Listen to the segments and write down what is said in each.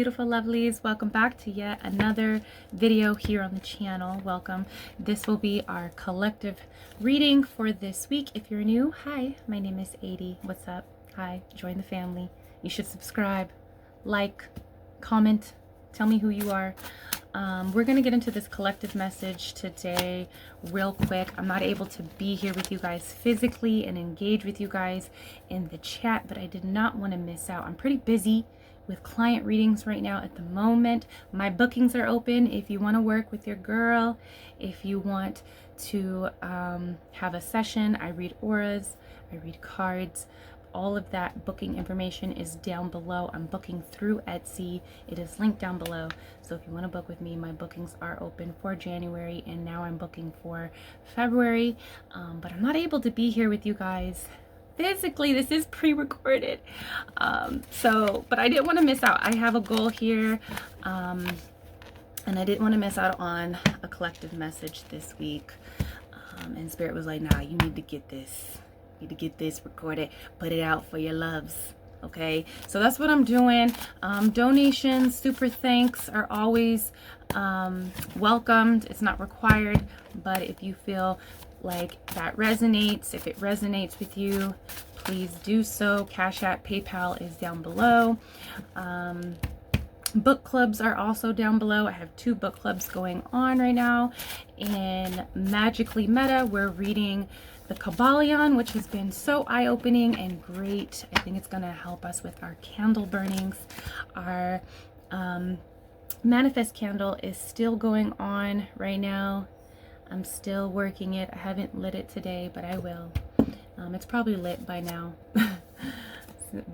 beautiful lovelies. Welcome back to yet another video here on the channel. Welcome. This will be our collective reading for this week. If you're new, hi, my name is ADIE. What's up? Hi, join the family. You should subscribe, like, comment, tell me who you are. We're going to get into this collective message today real quick. I'm not able to be here with you guys physically and engage with you guys in the chat, but I did not want to miss out. I'm pretty busy with client readings right now at the moment. My bookings are open if you want to work with your girl, if you want to have a session. I read auras, I read cards. All of that booking information is down below. I'm booking through Etsy. It is linked down below. So if you want to book with me, my bookings are open for January, and now I'm booking for February. But I'm not able to be here with you guys physically. This is pre-recorded. But I didn't want to miss out. I have a goal here. And I didn't want to miss out on a collective message this week. And Spirit was like, nah, you need to get this. To get this recorded, put it out for your loves. Okay, so that's what I'm doing. Donations, super thanks are always welcomed. It's not required, but if you feel like that resonates, if it resonates with you, please do so. Cash App, PayPal is down below. Book clubs are also down below. I have 2 book clubs going on right now. In Magically Meta, we're reading the Kabbalion, which has been so eye-opening and great. I think it's going to help us with our candle burnings. Our manifest candle is still going on right now. I'm still working it. I haven't lit it today, but I will. It's probably lit by now.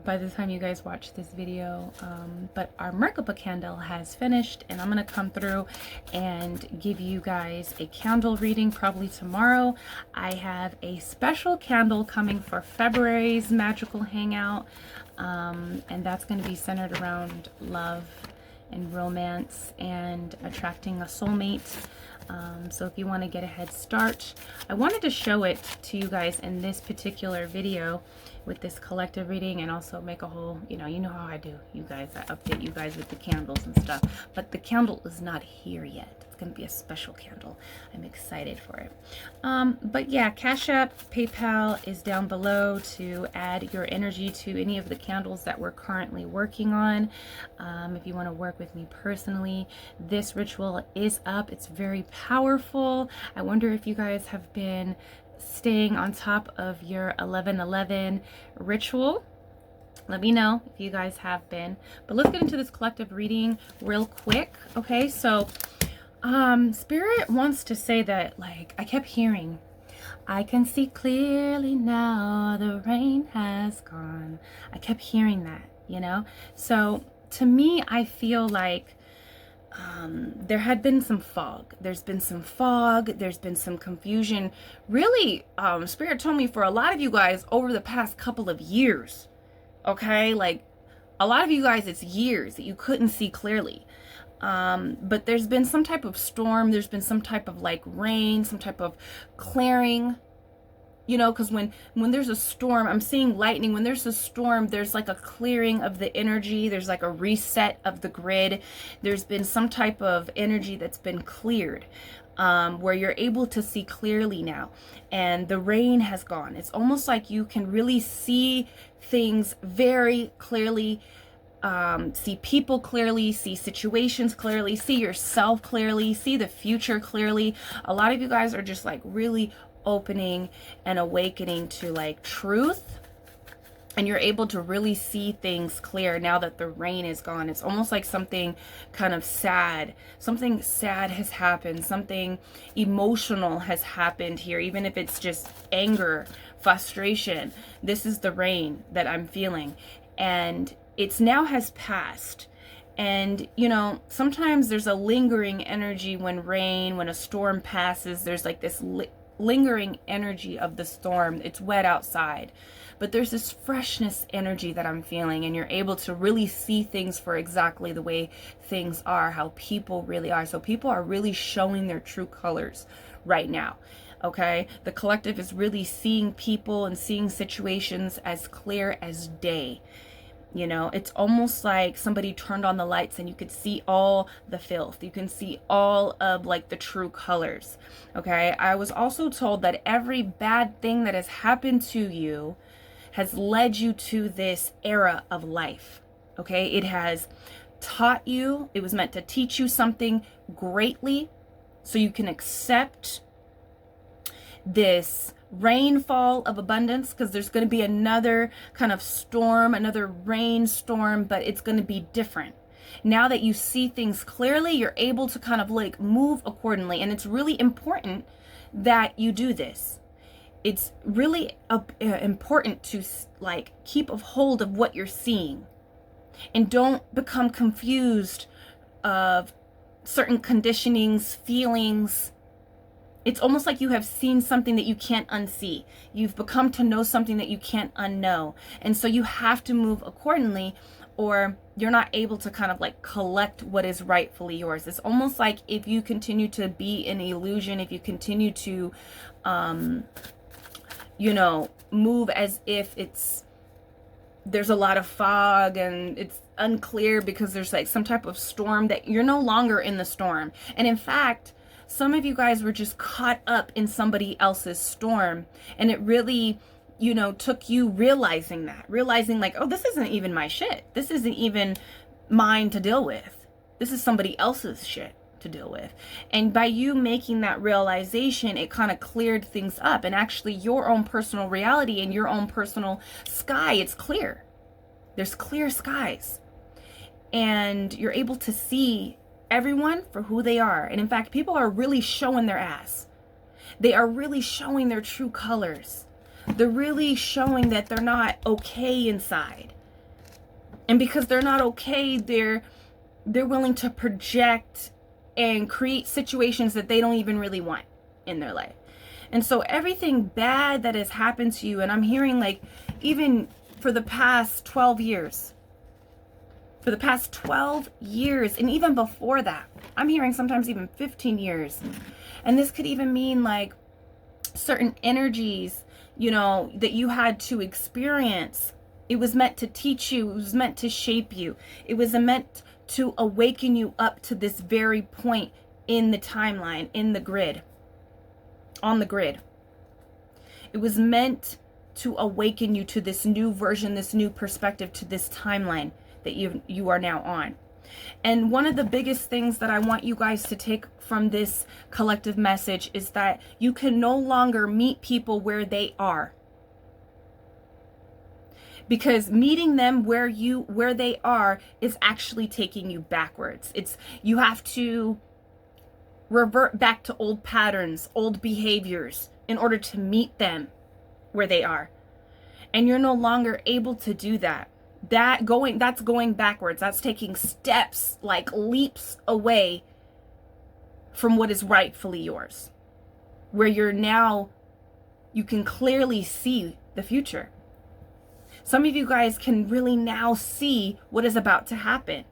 By the time you guys watch this video. But our Merkaba candle has finished, and I'm going to come through and give you guys a candle reading probably tomorrow. I have a special candle coming for February's magical hangout, and that's going to be centered around love and romance and attracting a soulmate. So if you want to get a head start, I wanted to show it to you guys in this particular video with this collective reading, and also make a whole, you know how I do, you guys. I update you guys with the candles and stuff, but the candle is not here yet. It's going to be a special candle. I'm excited for it. But yeah, Cash App, PayPal is down below to add your energy to any of the candles that we're currently working on. If you want to work with me personally, this ritual is up. It's very powerful. I wonder if you guys have been staying on top of your 11/11 ritual. Let me know if you guys have been. But let's get into this collective reading real quick. Okay, so Spirit wants to say that, like, I kept hearing, I can see clearly now, the rain has gone. I kept hearing that, you know? So to me, I feel like there had been some fog. There's been some fog. There's been some confusion. Really, Spirit told me for a lot of you guys over the past couple of years, okay? Like, a lot of you guys, it's years that you couldn't see clearly. But there's been some type of storm. There's been some type of like rain, some type of clearing. You know, because when there's a storm, I'm seeing lightning. When there's a storm, there's like a clearing of the energy. There's like a reset of the grid. There's been some type of energy that's been cleared, where you're able to see clearly now. And the rain has gone. It's almost like you can really see things very clearly, see people clearly, see situations clearly, see yourself clearly, see the future clearly. A lot of you guys are just like really opening and awakening to like truth, and you're able to really see things clear now that the rain is gone. It's almost like something kind of sad, something sad has happened, something emotional has happened here, even if it's just anger, frustration. This is the rain that I'm feeling, and it's now has passed. And, you know, sometimes there's a lingering energy when a storm passes. There's like this lingering energy of the storm. It's wet outside, but there's this freshness energy that I'm feeling, and you're able to really see things for exactly the way things are, how people really are. So people are really showing their true colors right now. Okay, the collective is really seeing people and seeing situations as clear as day. You know, it's almost like somebody turned on the lights and you could see all the filth. You can see all of like the true colors. Okay. I was also told that every bad thing that has happened to you has led you to this era of life. Okay. It has taught you, it was meant to teach you something greatly so you can accept this rainfall of abundance, because there's going to be another kind of storm, another rainstorm, but it's going to be different. Now that you see things clearly, you're able to kind of like move accordingly. And it's really important that you do this. It's really important to like keep a hold of what you're seeing and don't become confused of certain conditionings, feelings. It's almost like you have seen something that you can't unsee. You've become to know something that you can't unknow. And so you have to move accordingly, or you're not able to kind of like collect what is rightfully yours. It's almost like if you continue to be in illusion, if you continue to, you know, move as if there's a lot of fog and it's unclear because there's like some type of storm, that you're no longer in the storm. And in fact, some of you guys were just caught up in somebody else's storm, and it really, you know, took you realizing like, oh, this isn't even my shit. This isn't even mine to deal with. This is somebody else's shit to deal with. And by you making that realization, it kind of cleared things up, and actually your own personal reality and your own personal sky, it's clear. There's clear skies, and you're able to see everyone for who they are. And in fact, people are really showing their ass. They are really showing their true colors. They're really showing that they're not okay inside. And because they're not okay, they're willing to project and create situations that they don't even really want in their life. And so everything bad that has happened to you, and I'm hearing like even for the past 12 years, and even before that, I'm hearing sometimes even 15 years. And this could even mean like certain energies, you know, that you had to experience. It was meant to teach you. It was meant to shape you. It was meant to awaken you up to this very point in the timeline, in the grid, on the grid. It was meant to awaken you to this new version, this new perspective, to this timeline that you are now on. And one of the biggest things that I want you guys to take from this collective message is that you can no longer meet people where they are. Because meeting them where they are is actually taking you backwards. You have to revert back to old patterns, old behaviors in order to meet them where they are. And you're no longer able to do that. That's going backwards. That's taking steps, like leaps away from what is rightfully yours. Where you can clearly see the future. Some of you guys can really now see what is about to happen.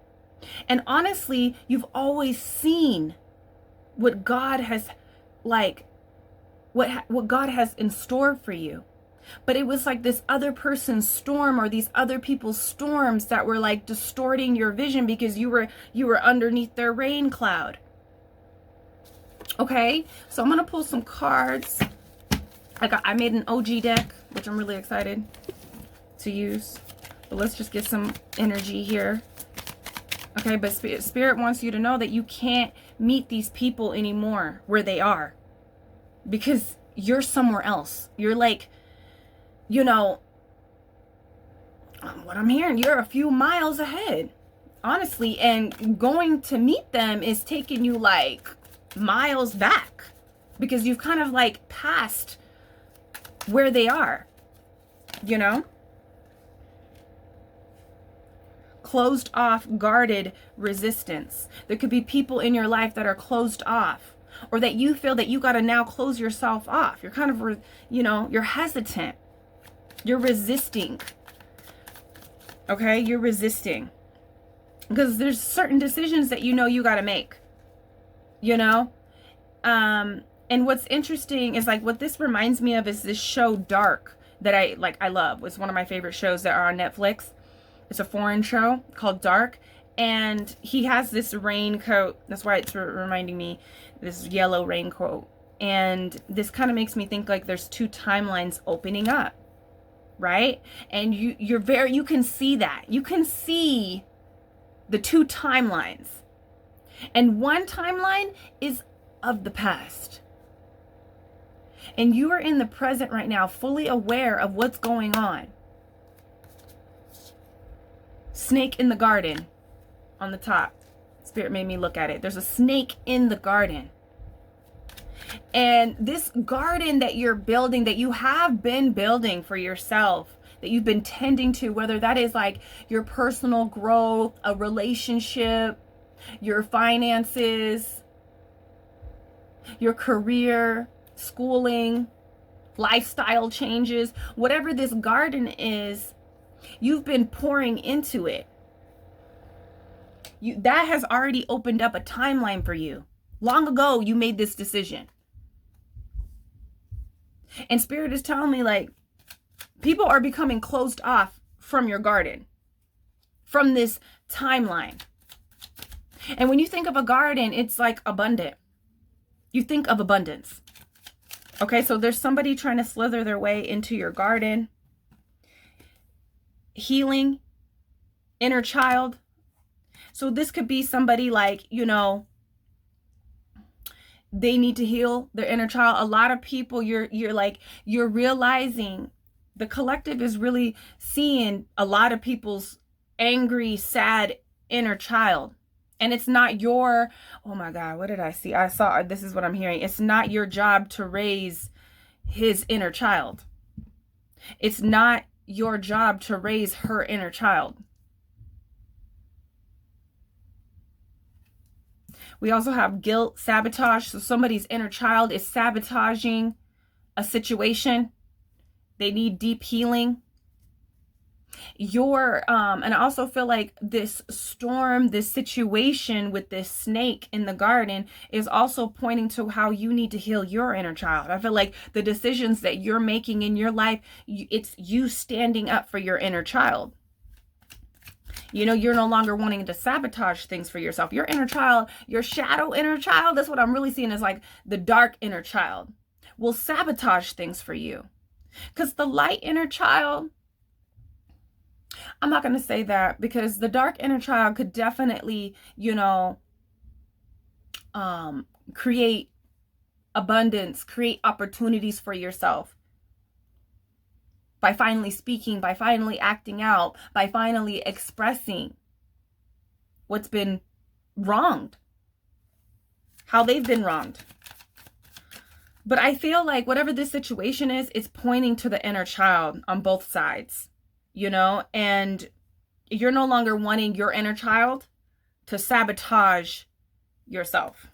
And honestly, you've always seen what God has what God has in store for you. But it was like this other person's storm, or these other people's storms, that were like distorting your vision because you were underneath their rain cloud. Okay, so I'm gonna pull some cards. I made an OG deck, which I'm really excited to use. But let's just get some energy here. Okay, but Spirit wants you to know that you can't meet these people anymore where they are, because you're somewhere else. You're like, you know, what I'm hearing, you're a few miles ahead, honestly, and going to meet them is taking you like miles back, because you've kind of like passed where they are, you know? Closed off, guarded resistance. There could be people in your life that are closed off, or that you feel that you got to now close yourself off. You're kind of, you know, you're hesitant. You're resisting. Okay? You're resisting. Because there's certain decisions that you know you got to make. You know? And what's interesting is like what this reminds me of is this show Dark that I love. It's one of my favorite shows that are on Netflix. It's a foreign show called Dark. And he has this raincoat. That's why it's reminding me, this yellow raincoat. And this kind of makes me think like there's two timelines opening up, right? And you can see that. You can see the two timelines. And one timeline is of the past. And you are in the present right now, fully aware of what's going on. Snake in the garden on the top. Spirit made me look at it. There's a snake in the garden. And this garden that you're building, that you have been building for yourself, that you've been tending to, whether that is like your personal growth, a relationship, your finances, your career, schooling, lifestyle changes, whatever this garden is, you've been pouring into it. That has already opened up a timeline for you. Long ago, you made this decision. And Spirit is telling me, like, people are becoming closed off from your garden, from this timeline. And when you think of a garden, it's like abundant. You think of abundance. Okay, so there's somebody trying to slither their way into your garden. Healing, inner child. So this could be somebody like, you know, they need to heal their inner child. A lot of people, you're realizing, the collective is really seeing a lot of people's angry, sad inner child. And it's not your, oh my God, what did I see? This is what I'm hearing. It's not your job to raise his inner child. It's not your job to raise her inner child. We also have guilt, sabotage. So somebody's inner child is sabotaging a situation. They need deep healing. And I also feel like this storm, this situation with this snake in the garden is also pointing to how you need to heal your inner child. I feel like the decisions that you're making in your life, it's you standing up for your inner child. You know, you're no longer wanting to sabotage things for yourself. Your inner child, your shadow inner child, that's what I'm really seeing, is like the dark inner child will sabotage things for you. Because the light inner child, I'm not going to say that, because the dark inner child could definitely, you know, create abundance, create opportunities for yourself. By finally speaking, by finally acting out, by finally expressing what's been wronged, how they've been wronged. But I feel like whatever this situation is, it's pointing to the inner child on both sides, you know, and you're no longer wanting your inner child to sabotage yourself.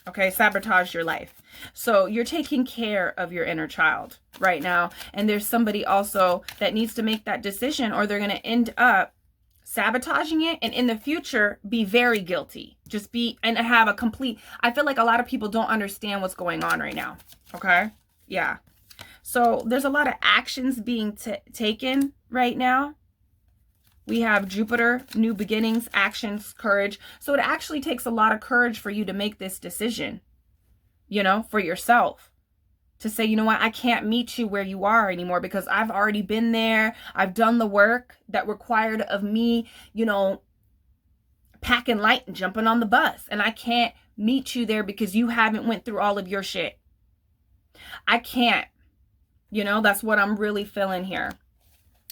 Okay, sabotage your life. So you're taking care of your inner child right now. And there's somebody also that needs to make that decision, or they're going to end up sabotaging it, and in the future be very guilty. And have a complete, I feel like a lot of people don't understand what's going on right now. Okay. Yeah. So there's a lot of actions being taken right now. We have Jupiter, new beginnings, actions, courage. So it actually takes a lot of courage for you to make this decision, you know, for yourself. To say, you know what, I can't meet you where you are anymore, because I've already been there. I've done the work that required of me, you know, packing light and jumping on the bus. And I can't meet you there because you haven't went through all of your shit. I can't, you know, that's what I'm really feeling here.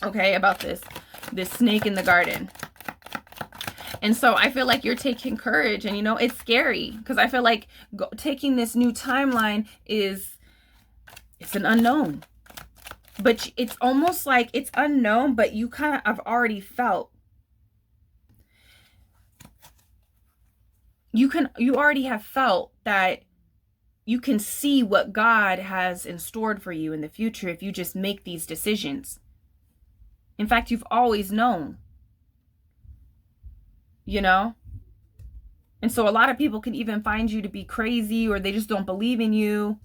Okay, about this snake in the garden. And so I feel like you're taking courage, and, you know, it's scary, because I feel like taking this new timeline it's an unknown, but it's almost like it's unknown, but you kind of have already felt, you already have felt that you can see what God has in store for you in the future if you just make these decisions. In fact, you've always known, you know? And so a lot of people can even find you to be crazy, or they just don't believe in you.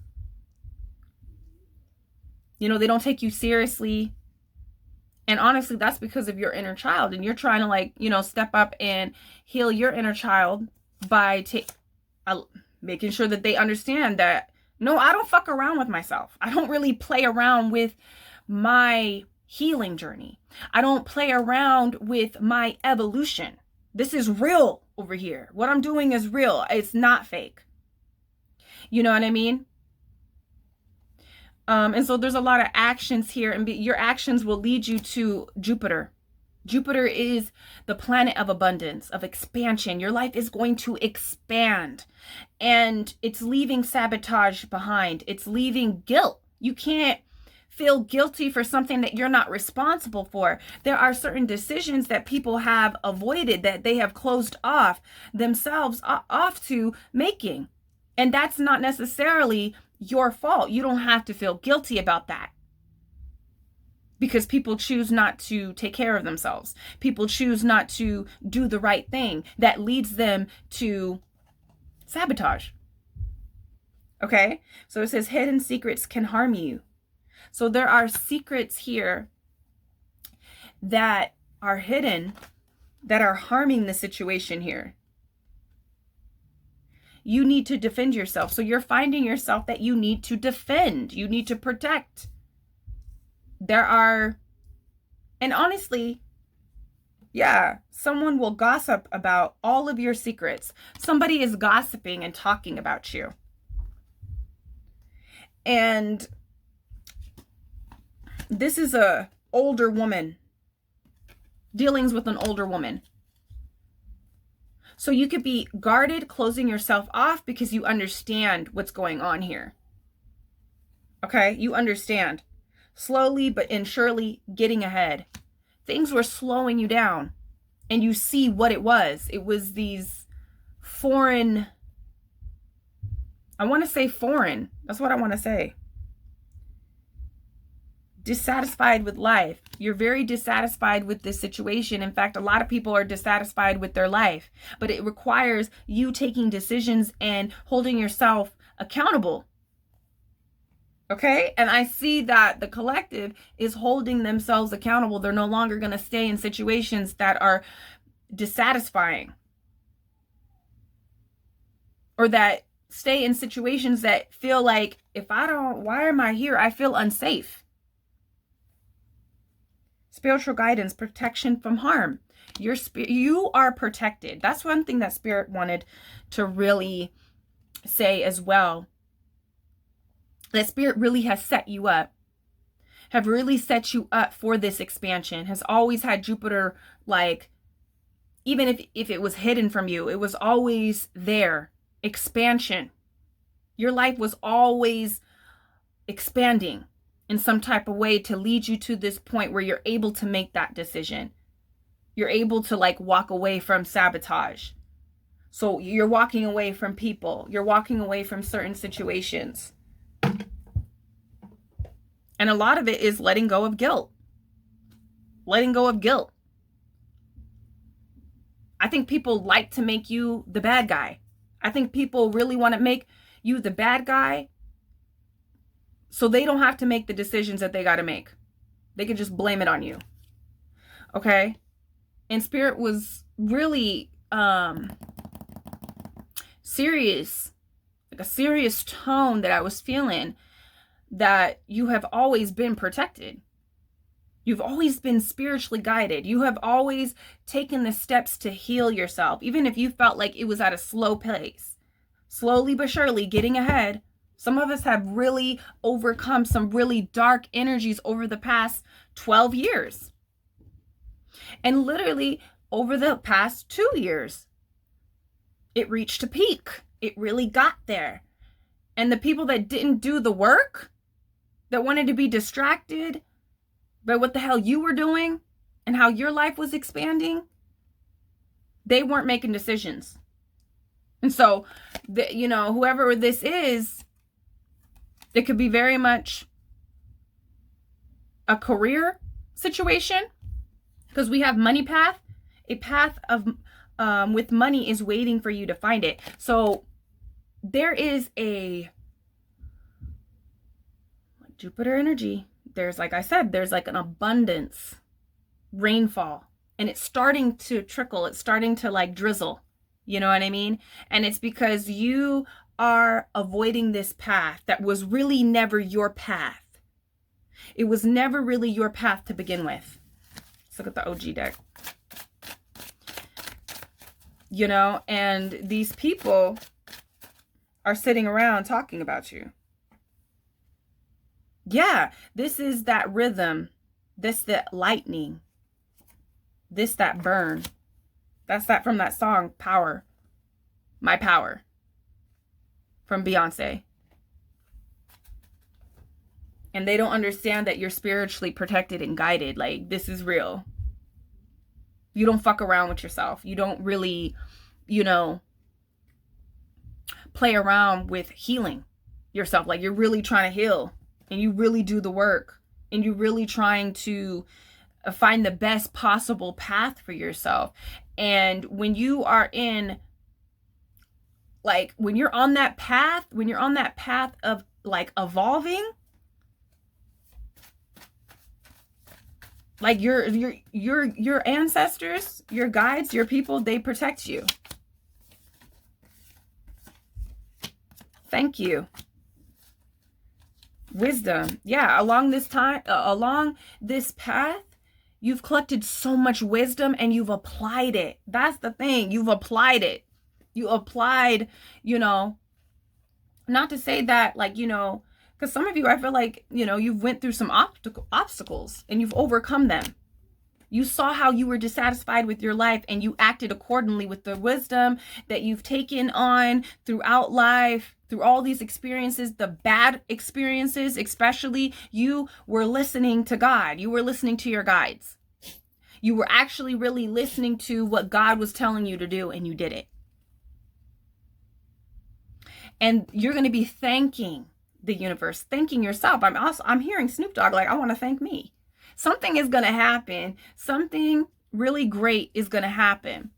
You know, they don't take you seriously. And honestly, that's because of your inner child, and you're trying to, like, you know, step up and heal your inner child by making sure that they understand that, no, I don't fuck around with myself. I don't really play around with my healing journey. I don't play around with my evolution. This is real over here. What I'm doing is real. It's not fake. You know what I mean? And so there's a lot of actions here, and your actions will lead you to Jupiter. Jupiter is the planet of abundance, of expansion. Your life is going to expand, and it's leaving sabotage behind. It's leaving guilt. You can't feel guilty for something that you're not responsible for. There are certain decisions that people have avoided, that they have closed off themselves off to making. And that's not necessarily your fault. You don't have to feel guilty about that, because people choose not to take care of themselves. People choose not to do the right thing. That leads them to sabotage. Okay? So it says hidden secrets can harm you. So there are secrets here that are hidden, that are harming the situation here. You need to defend yourself. So you're finding yourself that you need to defend. You need to protect. And honestly, yeah, someone will gossip about all of your secrets. Somebody is gossiping and talking about you. And this is a older woman, dealings with an older woman. So you could be guarded, closing yourself off because you understand what's going on here. Okay, you understand. Slowly but surely getting ahead. Things were slowing you down, and you see what it was. It was these foreign, I want to say foreign. That's what I want to say. Dissatisfied with life. You're very dissatisfied with this situation. In fact, a lot of people are dissatisfied with their life, but it requires you taking decisions and holding yourself accountable. Okay? And I see that the collective is holding themselves accountable. They're no longer going to stay in situations that are dissatisfying, or that stay in situations that feel like, why am I here? I feel unsafe. Spiritual guidance, protection from harm. You are protected. That's one thing that Spirit wanted to really say as well. That Spirit really has set you up. Have really set you up for this expansion. Has always had Jupiter, like, even if it was hidden from you, it was always there. Expansion. Your life was always expanding in some type of way to lead you to this point where you're able to make that decision. You're able to, like, walk away from sabotage. So you're walking away from people. You're walking away from certain situations. And a lot of it is letting go of guilt. Letting go of guilt. I think people like to make you the bad guy. I think people really want to make you the bad guy so they don't have to make the decisions that they got to make. They can just blame it on you. Okay? And Spirit was really serious, like a serious tone that I was feeling, that you have always been protected. You've always been spiritually guided. You have always taken the steps to heal yourself, even if you felt like it was at a slow pace. Slowly but surely getting ahead. Some of us have really overcome some really dark energies over the past 12 years. And literally over the past 2 years, it reached a peak. It really got there. And the people that didn't do the work, that wanted to be distracted by what the hell you were doing and how your life was expanding, they weren't making decisions. And so, whoever this is, it could be very much a career situation, because we have money path. A path of with money is waiting for you to find it. So there is a Jupiter energy. There's, like I said, there's like an abundance rainfall, and it's starting to trickle. It's starting to like drizzle. You know what I mean? And it's because you are avoiding this path that was really never your path. It was never really your path to begin with. Let's look at the OG deck. You know, and these people are sitting around talking about you. Yeah, this is that rhythm. This that lightning. This that burn. That's that from that song, Power. My Power. From Beyonce. And they don't understand that you're spiritually protected and guided. Like, this is real. You don't fuck around with yourself. You don't really, you know, play around with healing yourself. Like, you're really trying to heal. And you really do the work. And you're really trying to find the best possible path for yourself. And when you are in, like, when you're on that path of like evolving, like your ancestors, your guides, your people, they protect you. Thank you. Wisdom. Yeah, along this path, you've collected so much wisdom and you've applied it. That's the thing. You've applied it. You applied, you know, not to say that, like, you know, because some of you, I feel like, you know, you've went through some obstacles and you've overcome them. You saw how you were dissatisfied with your life and you acted accordingly with the wisdom that you've taken on throughout life, through all these experiences, the bad experiences, especially. You were listening to God. You were listening to your guides. You were actually really listening to what God was telling you to do, and you did it. And you're going to be thanking the universe, thanking yourself. I'm hearing Snoop Dogg, like, I want to thank me. Something is going to happen. Something really great is going to happen.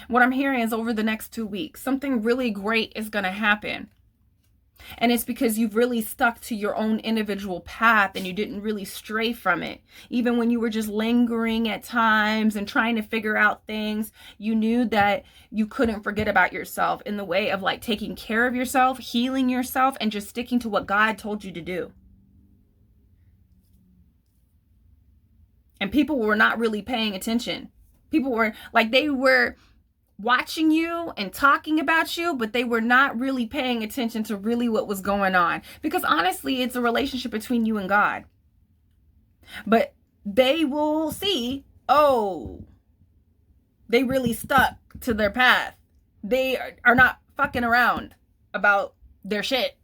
What I'm hearing is over the next 2 weeks, something really great is going to happen. And it's because you've really stuck to your own individual path and you didn't really stray from it. Even when you were just lingering at times and trying to figure out things, you knew that you couldn't forget about yourself in the way of like taking care of yourself, healing yourself, and just sticking to what God told you to do. And people were not really paying attention. People were like, they were watching you and talking about you, but they were not really paying attention to really what was going on. Because honestly, it's a relationship between you and God. But they will see, oh, they really stuck to their path. They are not fucking around about their shit.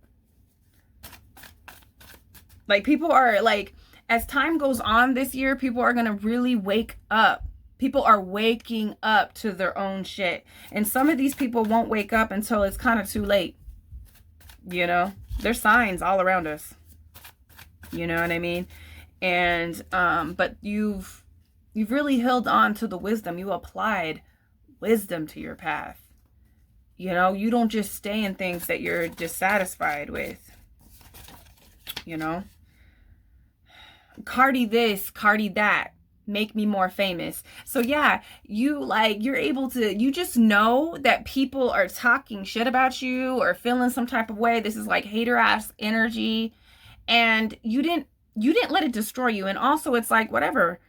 Like, people are like, as time goes on this year, people are going to really wake up. People are waking up to their own shit. And some of these people won't wake up until it's kind of too late. You know, there's signs all around us. You know what I mean? And, but you've really held on to the wisdom. You applied wisdom to your path. You know, you don't just stay in things that you're dissatisfied with. You know? Cardi this, Cardi that. Make me more famous. So yeah, you're able to, you just know that people are talking shit about you or feeling some type of way. This is like hater ass energy, and you didn't let it destroy you. And also it's like, whatever,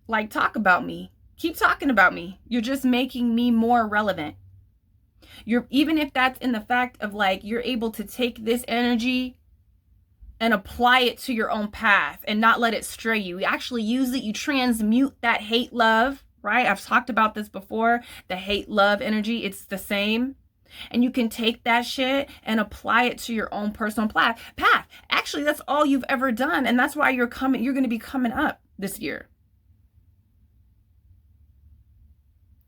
like, talk about me, keep talking about me. You're just making me more relevant. Even if that's in the fact of like, you're able to take this energy and apply it to your own path and not let it stray you. You actually use it. You transmute that hate love, right? I've talked about this before. The hate love energy, it's the same. And you can take that shit and apply it to your own personal path. Actually, that's all you've ever done. And that's why you're going to be coming up this year.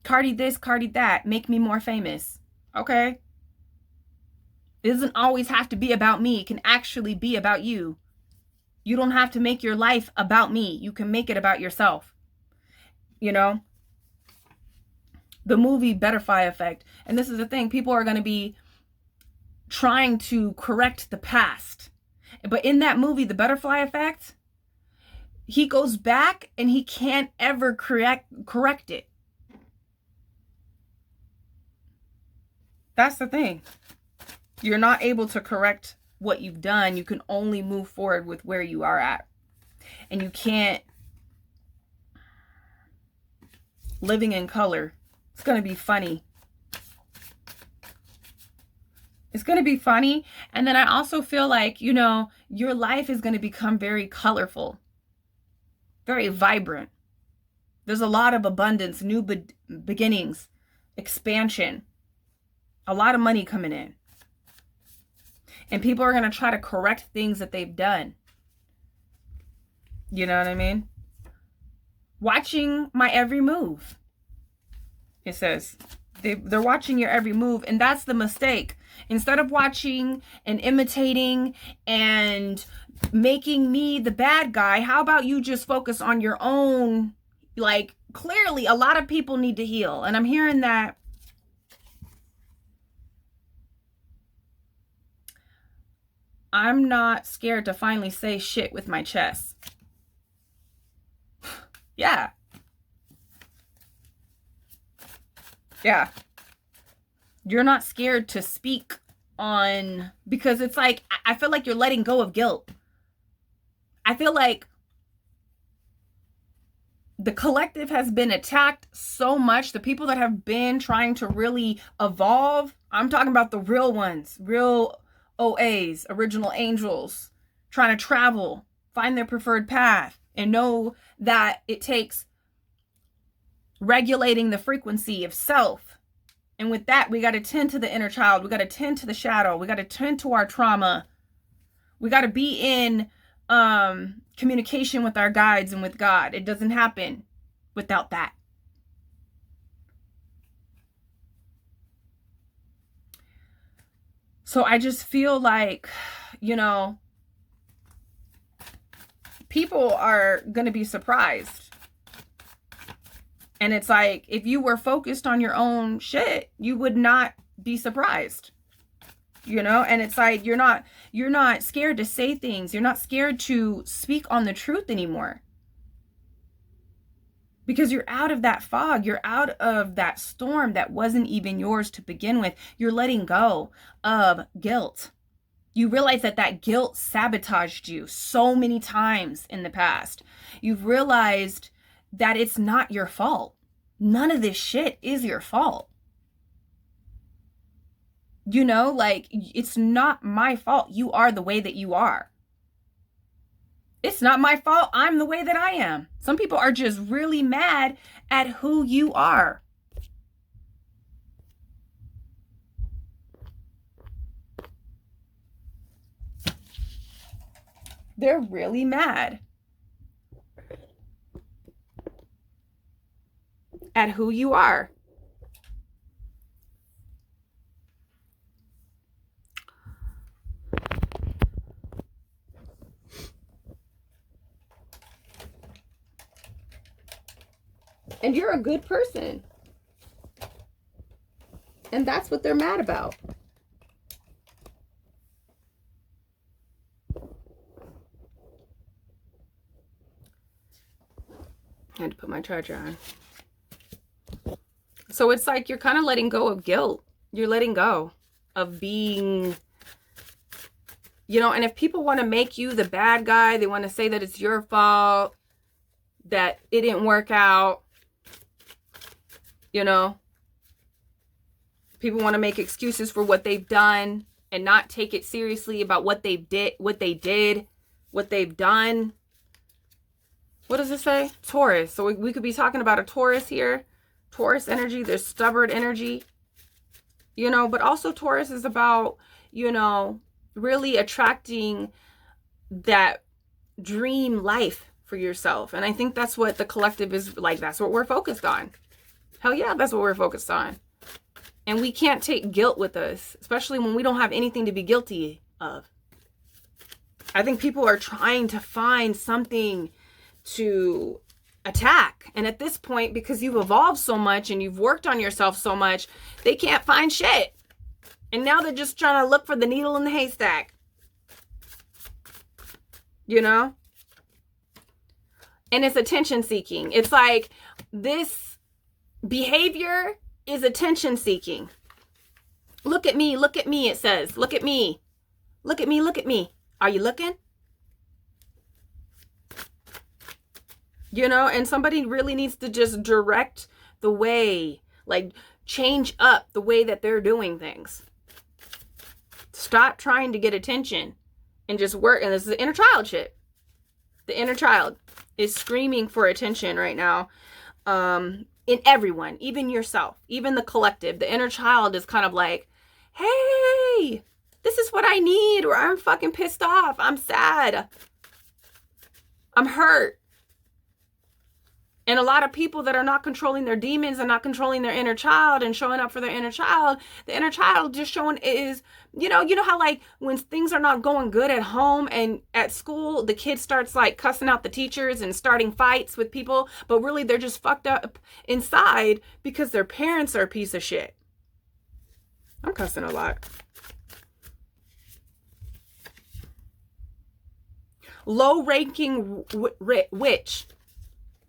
Cardi this, Cardi that, make me more famous. Okay? It doesn't always have to be about me. It can actually be about you. You don't have to make your life about me. You can make it about yourself. You know? The movie Butterfly Effect. And this is the thing. People are going to be trying to correct the past. But in that movie, The Butterfly Effect, he goes back and he can't ever correct it. That's the thing. You're not able to correct what you've done. You can only move forward with where you are at. And you can't. Living in color. It's going to be funny. It's going to be funny. And then I also feel like, you know, your life is going to become very colorful. Very vibrant. There's a lot of abundance, new beginnings, expansion. A lot of money coming in. And people are going to try to correct things that they've done. You know what I mean? Watching my every move. It says they're watching your every move, and that's the mistake. Instead of watching and imitating and making me the bad guy, how about you just focus on your own? Like, clearly a lot of people need to heal, and I'm hearing that. I'm not scared to finally say shit with my chest. Yeah. Yeah. You're not scared to speak on, because it's like, I feel like you're letting go of guilt. I feel like the collective has been attacked so much. The people that have been trying to really evolve, I'm talking about the real ones, real OAs, original angels, trying to travel, find their preferred path, and know that it takes regulating the frequency of self. And with that, we got to tend to the inner child. We got to tend to the shadow. We got to tend to our trauma. We got to be in communication with our guides and with God. It doesn't happen without that. So I just feel like, you know, people are going to be surprised. And it's like, if you were focused on your own shit, you would not be surprised. You know, and it's like, you're not scared to say things. You're not scared to speak on the truth anymore. Because you're out of that fog. You're out of that storm that wasn't even yours to begin with. You're letting go of guilt. You realize that that guilt sabotaged you so many times in the past. You've realized that it's not your fault. None of this shit is your fault. You know, like, it's not my fault. You are the way that you are. It's not my fault. I'm the way that I am. Some people are just really mad at who you are. They're really mad at who you are. And you're a good person. And that's what they're mad about. I had to put my charger on. So it's like you're kind of letting go of guilt. You're letting go of being, you know, and if people want to make you the bad guy, they want to say that it's your fault, that it didn't work out, you know, people want to make excuses for what they've done and not take it seriously about what they've done. What does it say? Taurus. So we could be talking about a Taurus here. Taurus energy, there's stubborn energy, you know, but also Taurus is about, you know, really attracting that dream life for yourself. And I think that's what the collective is like. That's what we're focused on. Hell yeah, that's what we're focused on. And we can't take guilt with us, especially when we don't have anything to be guilty of. I think people are trying to find something to attack. And at this point, because you've evolved so much and you've worked on yourself so much, they can't find shit. And now they're just trying to look for the needle in the haystack. You know? And it's attention seeking. It's like this behavior is attention seeking. Look at me, it says. Look at me. Look at me, look at me. Are you looking? You know, and somebody really needs to just direct the way, like change up the way that they're doing things. Stop trying to get attention and just work. And this is the inner child shit. The inner child is screaming for attention right now. In everyone, even yourself, even the collective. The inner child is kind of like, hey, this is what I need, or I'm fucking pissed off. I'm sad. I'm hurt. And a lot of people that are not controlling their demons and not controlling their inner child and showing up for their inner child, the inner child just showing is, you know how like when things are not going good at home and at school, the kid starts like cussing out the teachers and starting fights with people, but really they're just fucked up inside because their parents are a piece of shit. I'm cussing a lot. Low-ranking witch.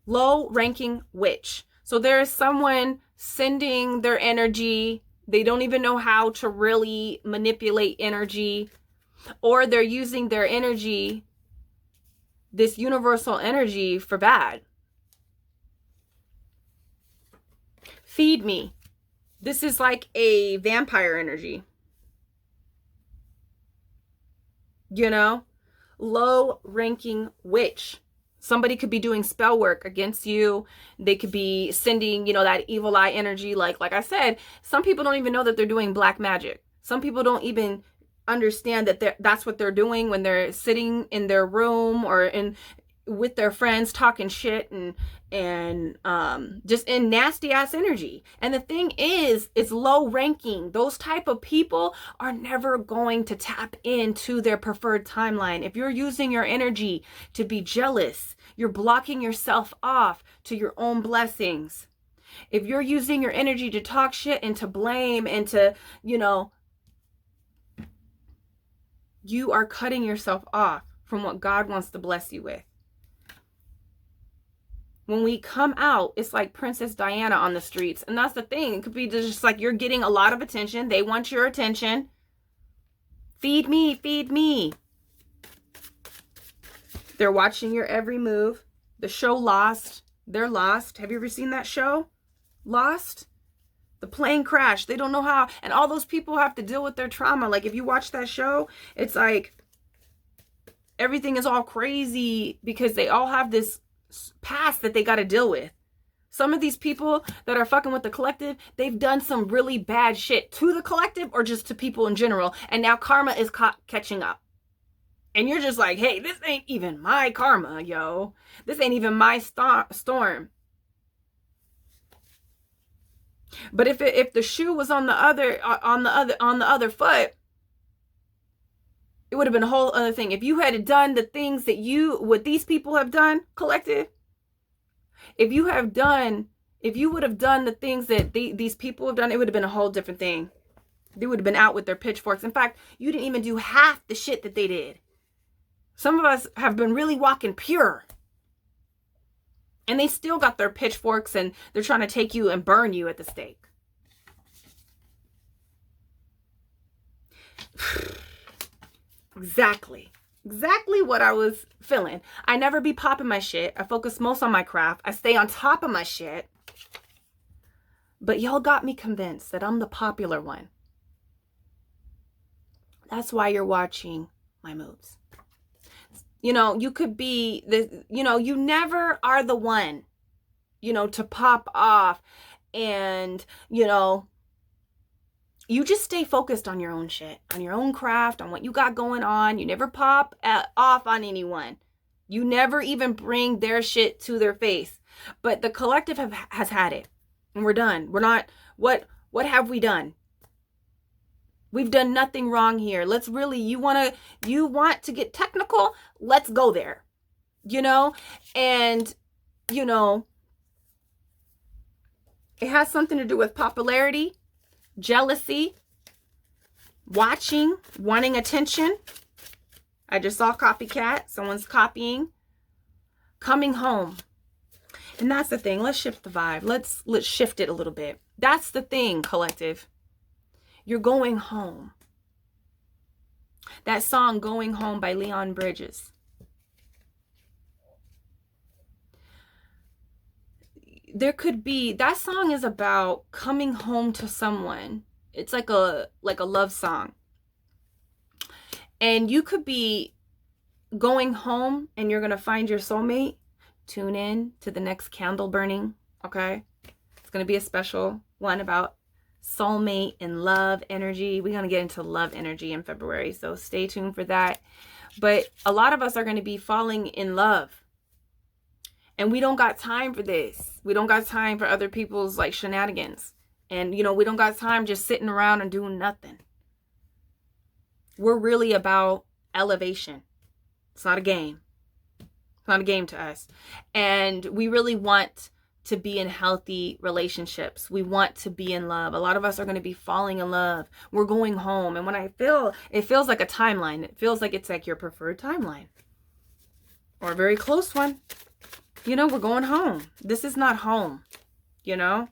Low-ranking witch. So there is someone sending their energy. They don't even know how to really manipulate energy, or they're using their energy, this universal energy, for bad. Feed me. This is like a vampire energy. You know? Low-ranking witch. Somebody could be doing spell work against you. They could be sending, that evil eye energy. Like I said, some people don't even know that they're doing black magic. Some people don't even understand that that's what they're doing when they're sitting in their room or with their friends talking shit and just in nasty ass energy. And the thing is, it's low ranking. Those type of people are never going to tap into their preferred timeline. If you're using your energy to be jealous, you're blocking yourself off to your own blessings. If you're using your energy to talk shit and to blame and to, you are cutting yourself off from what God wants to bless you with. When we come out, it's like Princess Diana on the streets. And that's the thing. It could be just like you're getting a lot of attention. They want your attention. Feed me, feed me. They're watching your every move. The show Lost. They're lost. Have you ever seen that show? Lost? The plane crashed. They don't know how. And all those people have to deal with their trauma. Like if you watch that show, it's like everything is all crazy because they all have this past that they got to deal with. Some of these people that are fucking with the collective, they've done some really bad shit to the collective or just to people in general. And now karma is catching up. And you're just like, hey, this ain't even my karma, yo. This ain't even my storm. But if the shoe was on the other foot, it would have been a whole other thing. If you had done the things that what these people have done, collective, if you would have done the things that these people have done, it would have been a whole different thing. They would have been out with their pitchforks. In fact, you didn't even do half the shit that they did. Some of us have been really walking pure. And they still got their pitchforks and they're trying to take you and burn you at the stake. Exactly what I was feeling. I never be popping my shit. I focus most on my craft. I stay on top of my shit. But y'all got me convinced that I'm the popular one. That's why you're watching my moves. You could be you never are the one, to pop off and, you just stay focused on your own shit, on your own craft, on what you got going on. You never pop off on anyone. You never even bring their shit to their face. But the collective has had it. And we're done. We're not, what have we done? We've done nothing wrong here. Let's really, you want to get technical? Let's go there. And, it has something to do with popularity, jealousy, watching, wanting attention. I just saw copycat. Someone's copying. coming home. And that's the thing. Let's shift the vibe. Let's shift it a little bit. That's the thing, collective. You're going home. That song, Going Home by Leon Bridges. There could be, that song is about coming home to someone. It's like a love song. And you could be going home and you're going to find your soulmate. Tune in to the next candle burning, okay? It's going to be a special one about soulmate and love energy. We're going to get into love energy in February, so stay tuned for that. But a lot of us are going to be falling in love. And we don't got time for this. We don't got time for other people's like shenanigans. And, you know, we don't got time just sitting around and doing nothing. We're really about elevation. It's not a game. It's not a game to us. And we really want to be in healthy relationships. We want to be in love. A lot of us are going to be falling in love. We're going home. And when it feels like a timeline. It feels like it's like your preferred timeline. Or a very close one. You know, we're going home. This is not home. You know?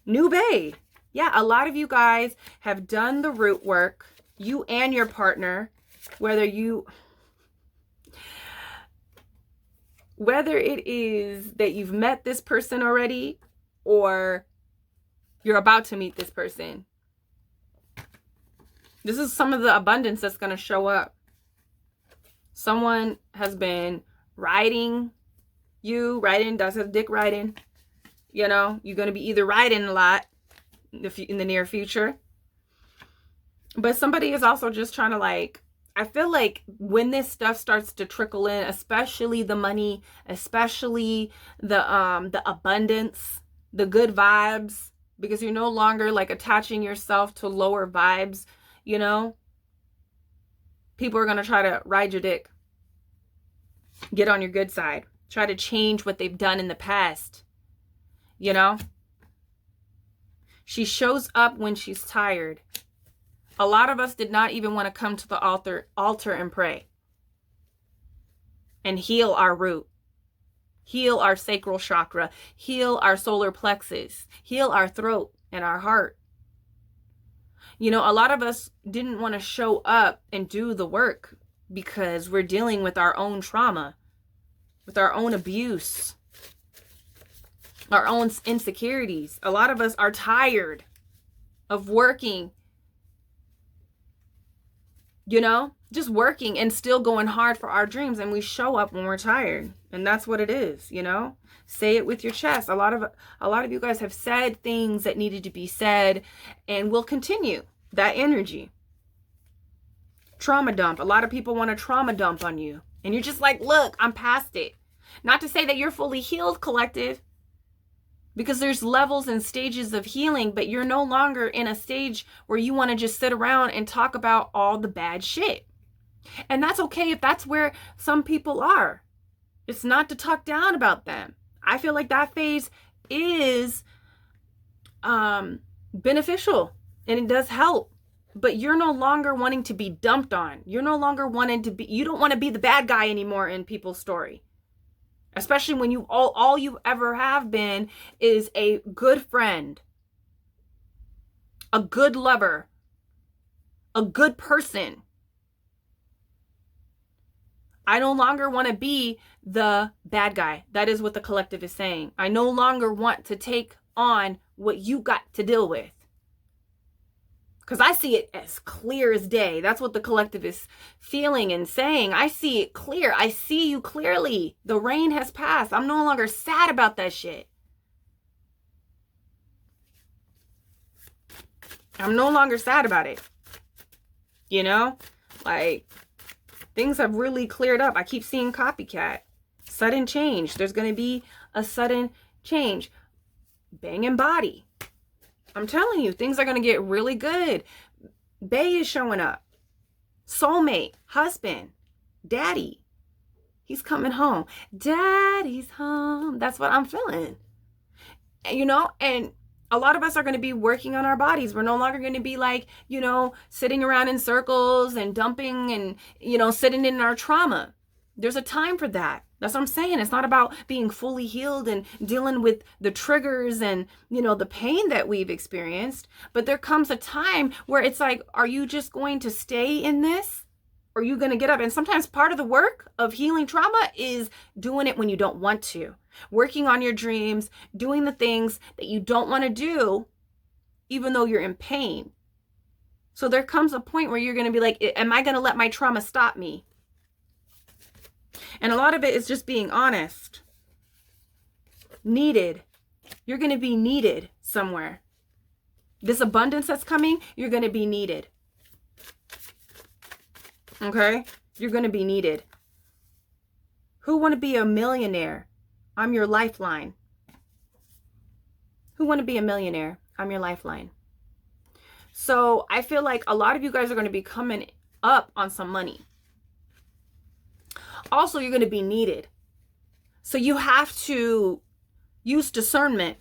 New bae. Yeah, a lot of you guys have done the root work. You and your partner. Whether it is that you've met this person already or you're about to meet this person. This is some of the abundance that's going to show up. Someone has been riding you, that's a dick riding. You know, you're going to be either riding a lot in the near future. But somebody is also just trying to like, I feel like when this stuff starts to trickle in, especially the money, especially the abundance, the good vibes, because you're no longer like attaching yourself to lower vibes, you know, people are going to try to ride your dick, get on your good side, try to change what they've done in the past, you know. She shows up when she's tired. A lot of us did not even want to come to the altar and pray and heal our root, heal our sacral chakra, heal our solar plexus, heal our throat and our heart. You know, a lot of us didn't want to show up and do the work because we're dealing with our own trauma, with our own abuse, our own insecurities. A lot of us are tired of working, you know, just working and still going hard for our dreams. And we show up when we're tired. And that's what it is, you know. Say it with your chest. A lot of you guys have said things that needed to be said and will continue that energy. Trauma dump. A lot of people want to trauma dump on you. And you're just like, look, I'm past it. Not to say that you're fully healed, collective. Because there's levels and stages of healing, but you're no longer in a stage where you want to just sit around and talk about all the bad shit. And that's okay if that's where some people are. It's not to talk down about them. I feel like that phase is beneficial and it does help. But you're no longer wanting to be dumped on. You're no longer wanting to be, you don't want to be the bad guy anymore in people's story. Especially when you all you ever have been is a good friend, a good lover, a good person. I no longer want to be the bad guy. That is what the collective is saying. I no longer want to take on what you got to deal with. Because I see it as clear as day. That's what the collective is feeling and saying. I see it clear. I see you clearly. The rain has passed. I'm no longer sad about that shit. I'm no longer sad about it. You know? Like, things have really cleared up. I keep seeing copycat. Sudden change. There's going to be a sudden change. Banging body. I'm telling you, things are going to get really good. Bae is showing up. Soulmate, husband, daddy. He's coming home. Daddy's home. That's what I'm feeling. You know, and a lot of us are going to be working on our bodies. We're no longer going to be like, you know, sitting around in circles and dumping and, you know, sitting in our trauma. There's a time for that. That's what I'm saying. It's not about being fully healed and dealing with the triggers and, you know, the pain that we've experienced. But there comes a time where it's like, are you just going to stay in this? Or are you going to get up? And sometimes part of the work of healing trauma is doing it when you don't want to. Working on your dreams, doing the things that you don't want to do, even though you're in pain. So there comes a point where you're going to be like, am I going to let my trauma stop me? And a lot of it is just being honest. Needed. You're going to be needed somewhere. This abundance that's coming, you're going to be needed. Okay? You're going to be needed. Who want to be a millionaire? I'm your lifeline. Who want to be a millionaire? I'm your lifeline. So I feel like a lot of you guys are going to be coming up on some money. Also, you're going to be needed. So you have to use discernment.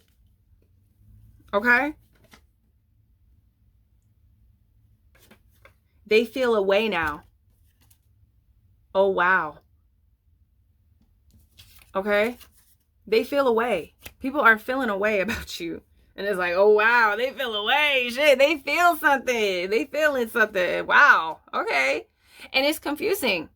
Okay? They feel away now. Oh, wow. Okay? They feel away. People are feeling away about you. And it's like, oh, wow, they feel away. Shit, they feel something. They feeling something. Wow. Okay. And it's confusing.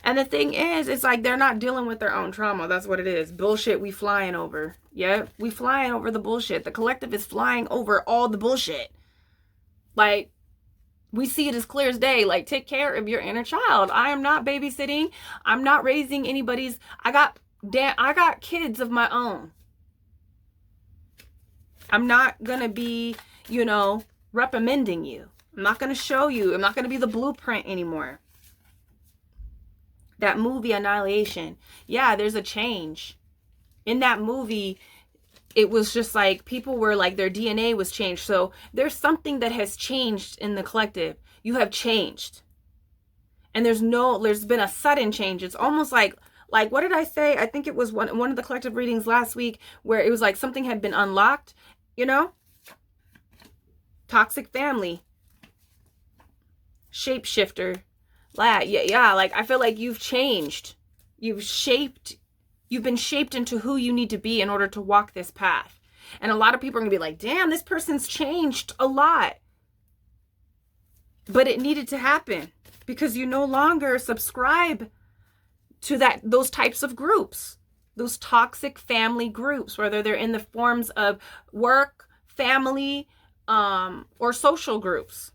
And the thing is, it's like they're not dealing with their own trauma. That's what it is. Bullshit we flying over. Yeah, we flying over the bullshit. The collective is flying over all the bullshit. Like, we see it as clear as day. Like, take care of your inner child. I am not babysitting. I'm not raising anybody's. I got kids of my own. I'm not going to be, you know, reprimanding you. I'm not going to show you. I'm not going to be the blueprint anymore. That movie Annihilation, yeah, there's a change. In that movie, it was just like people were like their DNA was changed. So there's something that has changed in the collective. You have changed. And there's been a sudden change. It's almost like what did I say? I think it was one of the collective readings last week where it was like something had been unlocked, you know? Toxic family. Shapeshifter. Yeah, like I feel like you've changed. You've been shaped into who you need to be in order to walk this path. And a lot of people are gonna be like, damn, this person's changed a lot. But it needed to happen because you no longer subscribe to those types of groups, those toxic family groups, whether they're in the forms of work, family, or social groups.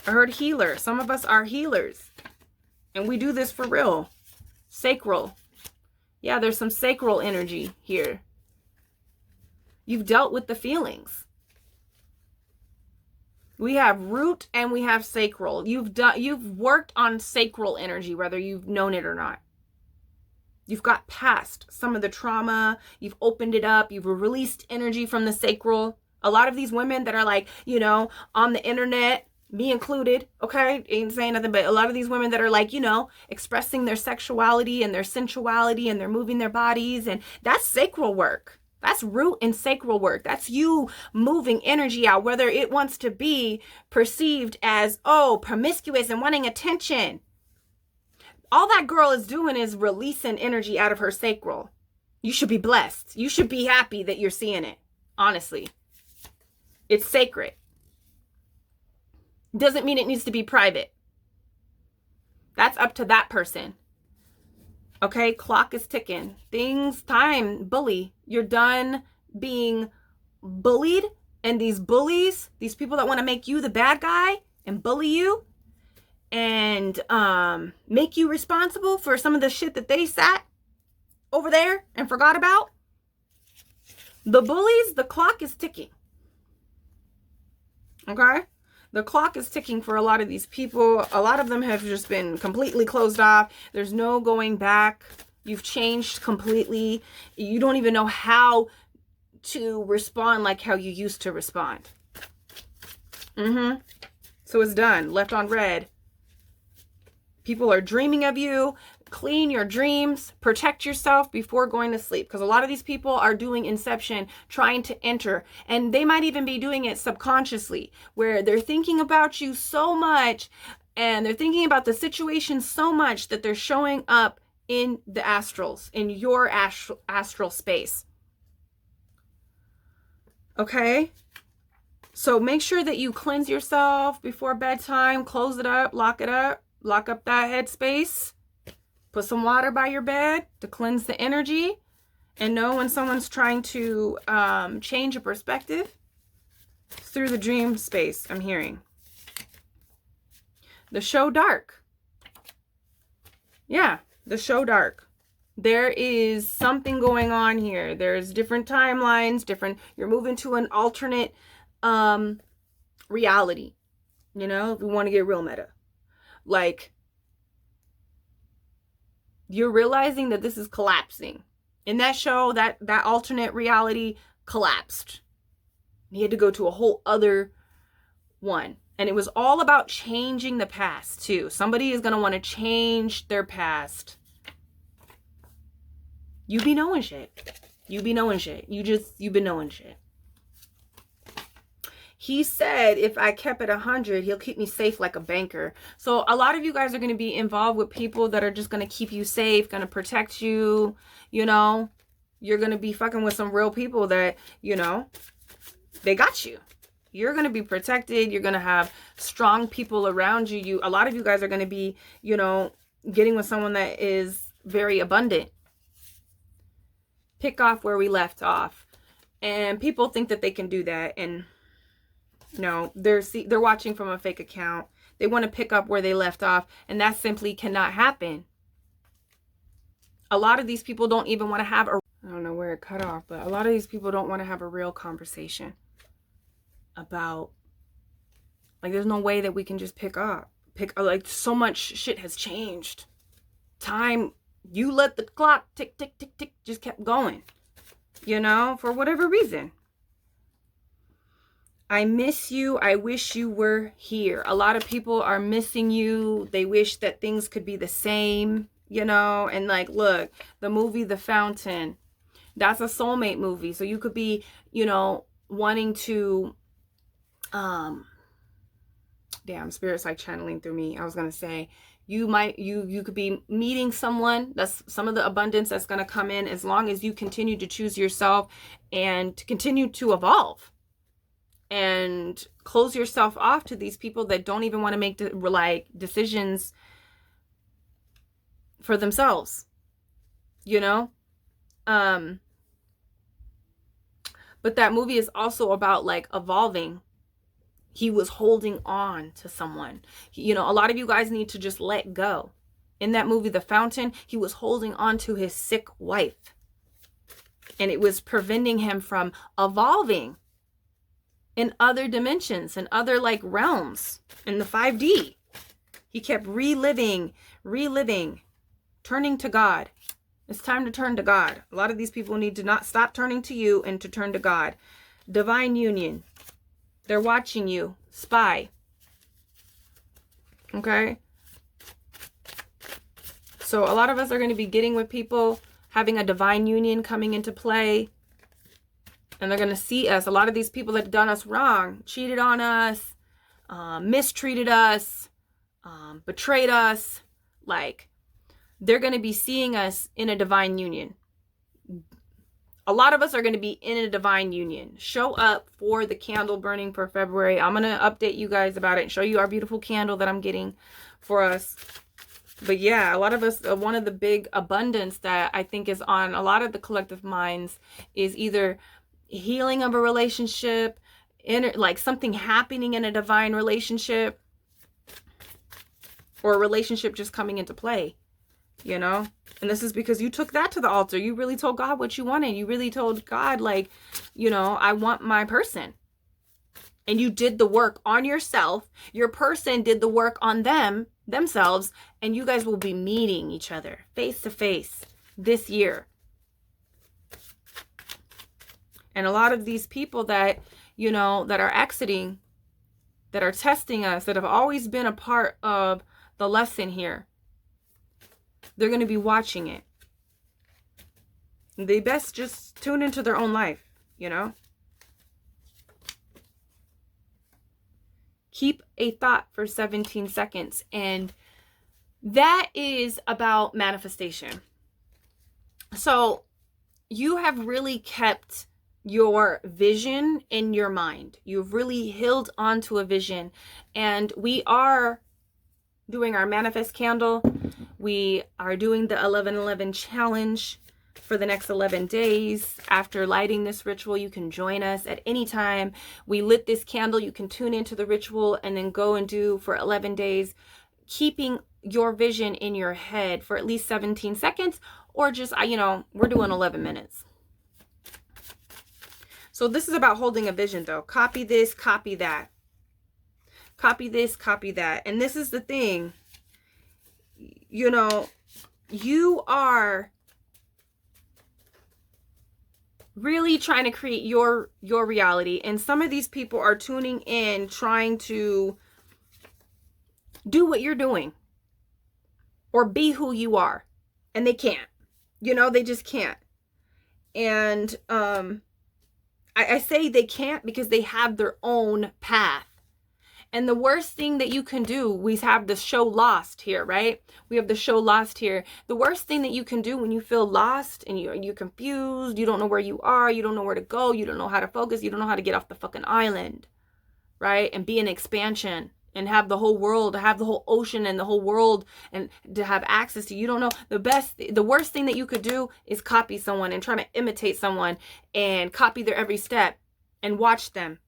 I heard healer. Some of us are healers. And we do this for real. Sacral. Yeah, there's some sacral energy here. You've dealt with the feelings. We have root and we have sacral. You've worked on sacral energy, whether you've known it or not. You've got past some of the trauma. You've opened it up. You've released energy from the sacral. A lot of these women that are like, you know, on the internet, me included, okay, ain't saying nothing, but a lot of these women that are like, you know, expressing their sexuality and their sensuality and they're moving their bodies, and that's sacral work. That's root and sacral work. That's you moving energy out, whether it wants to be perceived as, oh, promiscuous and wanting attention. All that girl is doing is releasing energy out of her sacral. You should be blessed. You should be happy that you're seeing it. Honestly. It's sacred. Doesn't mean it needs to be private. That's up to that person. Okay, clock is ticking. Time, bully. You're done being bullied. And these bullies, these people that want to make you the bad guy and bully you and make you responsible for some of the shit that they sat over there and forgot about. The bullies, the clock is ticking. Okay? The clock is ticking for a lot of these people. A lot of them have just been completely closed off. There's no going back. You've changed completely. You don't even know how to respond like how you used to respond. So it's done. Left on red. People are dreaming of you. Clean your dreams. Protect yourself before going to sleep. Because a lot of these people are doing inception, trying to enter. And they might even be doing it subconsciously, where they're thinking about you so much And they're thinking about the situation so much that they're showing up in the astrals, in your astral space. Okay? So make sure that you cleanse yourself before bedtime, close it up, lock that headspace, put some water by your bed to cleanse the energy, and know when someone's trying to change a perspective through the dream space. I'm hearing the show dark. Yeah, the show dark. There is something going on here. There's different timelines, you're moving to an alternate reality. You know, if we want to get real meta. Like, you're realizing that this is collapsing. In that show, that alternate reality collapsed. He had to go to a whole other one. And it was all about changing the past, too. Somebody is going to want to change their past. You be knowing shit. You be knowing shit. You've been knowing shit. He said, if I kept it 100, he'll keep me safe like a banker. So a lot of you guys are going to be involved with people that are just going to keep you safe, going to protect you. You know, you're going to be fucking with some real people that, you know, they got you. You're going to be protected. You're going to have strong people around you. A lot of you guys are going to be, you know, getting with someone that is very abundant. Pick off where we left off. And people think that they can do that. And no, they're watching from a fake account. They want to pick up where they left off. And that simply cannot happen. A lot of these people don't even want to have I don't know where it cut off, but a lot of these people don't want to have a real conversation about, like, there's no way that we can just like, so much shit has changed. Time, you let the clock tick, tick, tick, tick, just kept going, you know, for whatever reason. I miss you. I wish you were here. A lot of people are missing you. They wish that things could be the same, you know, and like, look, the movie The Fountain, that's a soulmate movie. So you could be, you know, wanting to, damn, spirit's like channeling through me. I was going to say, you could be meeting someone. That's some of the abundance that's going to come in as long as you continue to choose yourself and to continue to evolve and close yourself off to these people that don't even want to make decisions for themselves, you know? But that movie is also about like evolving. He was holding on to someone. You know, a lot of you guys need to just let go. In that movie, The Fountain, he was holding on to his sick wife. And it was preventing him from evolving in other dimensions, in other like realms, in the 5D. He kept reliving, turning to God. It's time to turn to God. A lot of these people need to not stop turning to you and to turn to God. Divine union. They're watching you. Spy. Okay? So a lot of us are going to be getting with people, having a divine union coming into play. And they're going to see us. A lot of these people that have done us wrong, cheated on us, mistreated us, betrayed us. Like, they're going to be seeing us in a divine union. A lot of us are going to be in a divine union. Show up for the candle burning for February. I'm going to update you guys about it and show you our beautiful candle that I'm getting for us. But yeah, a lot of us, one of the big abundance that I think is on a lot of the collective minds is either healing of a relationship, like something happening in a divine relationship, or a relationship just coming into play, you know? And this is because you took that to the altar. You really told God what you wanted. You really told God, like, you know, I want my person. And you did the work on yourself. Your person did the work on themselves. And you guys will be meeting each other face to face this year. And a lot of these people that, you know, that are exiting, that are testing us, that have always been a part of the lesson here, they're going to be watching it. They best just tune into their own life, you know? Keep a thought for 17 seconds. And that is about manifestation. So you have really kept your vision in your mind. You've really held onto a vision. And we are doing our manifest candle. We are doing the 11/11 challenge for the next 11 days. After lighting this ritual, you can join us at any time. We lit this candle. You can tune into the ritual and then go and do for 11 days, keeping your vision in your head for at least 17 seconds, or just, we're doing 11 minutes. So this is about holding a vision though. Copy this, copy that. Copy this, copy that. And this is the thing, you are really trying to create your reality. And some of these people are tuning in, trying to do what you're doing or be who you are. And they can't, they just can't. And, I say they can't because they have their own path. And the worst thing that you can do, we have the show Lost here, right? We have the show Lost here. The worst thing that you can do when you feel lost and you're confused, you don't know where you are, you don't know where to go, you don't know how to focus, you don't know how to get off the fucking island, right? And be in expansion and have the whole world, have the whole ocean and the whole world and to have access to. You don't know. The worst thing that you could do is copy someone and try to imitate someone and copy their every step and watch them.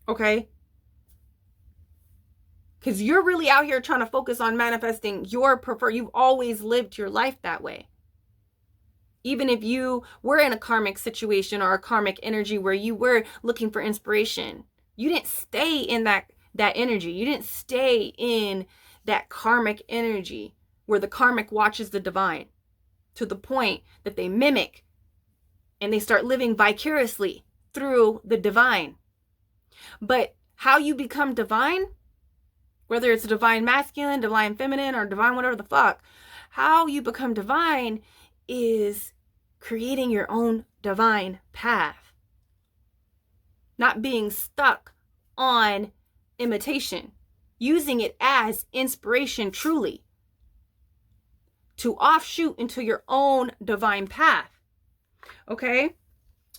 Okay? Because you're really out here trying to focus on manifesting you've always lived your life that way. Even if you were in a karmic situation or a karmic energy where you were looking for inspiration, you didn't stay in that energy. You didn't stay in that karmic energy where the karmic watches the divine to the point that they mimic and they start living vicariously through the divine. But how you become divine, whether it's divine masculine, divine feminine, or divine whatever the fuck, how you become divine is creating your own divine path. Not being stuck on imitation. Using it as inspiration truly. To offshoot into your own divine path. Okay?